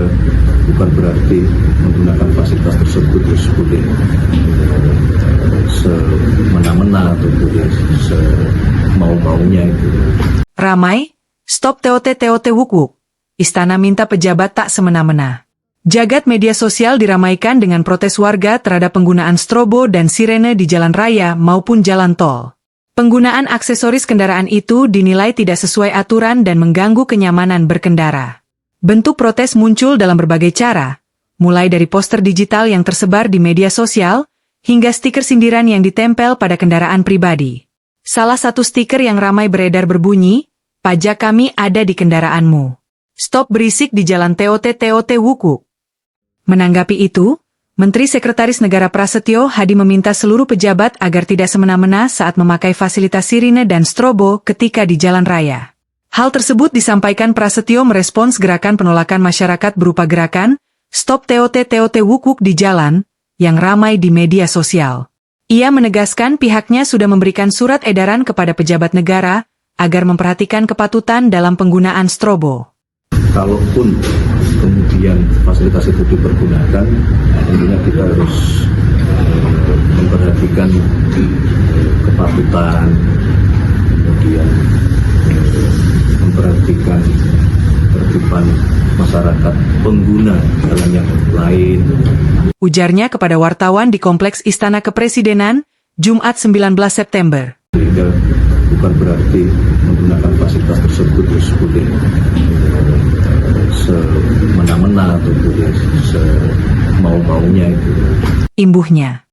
sehingga bukan berarti menggunakan fasilitas tersebut terus boleh semena-mena atau boleh semau-maunya itu. Ramai, stop TOT Wuk-Wuk. Istana minta pejabat tak semena-mena. Jagat media sosial diramaikan dengan protes warga terhadap penggunaan strobo dan sirene di jalan raya maupun jalan tol. Penggunaan aksesoris kendaraan itu dinilai tidak sesuai aturan dan mengganggu kenyamanan berkendara. Bentuk protes muncul dalam berbagai cara, mulai dari poster digital yang tersebar di media sosial, hingga stiker sindiran yang ditempel pada kendaraan pribadi. Salah satu stiker yang ramai beredar berbunyi, "Pajak kami ada di kendaraanmu. Stop berisik di jalan TOT Wuk-Wuk." Menanggapi itu, Menteri Sekretaris Negara Prasetyo Hadi meminta seluruh pejabat agar tidak semena-mena saat memakai fasilitas sirine dan strobo ketika di jalan raya. Hal tersebut disampaikan Prasetyo merespons gerakan penolakan masyarakat berupa gerakan Stop TOT Wuk-Wuk di jalan yang ramai di media sosial. Ia menegaskan pihaknya sudah memberikan surat edaran kepada pejabat negara agar memperhatikan kepatutan dalam penggunaan strobo. Kalaupun kemudian fasilitas itu dipergunakan, tentunya kita harus memperhatikan kepatutan, kemudian memperhatikan tertiban masyarakat pengguna jalan yang lain. Ujarnya kepada wartawan di Kompleks Istana Kepresidenan, Jumat 19 September. Sehingga bukan berarti menggunakan fasilitas tersebut terus boleh semena-mena atau boleh semau-maunya itu. Imbuhnya.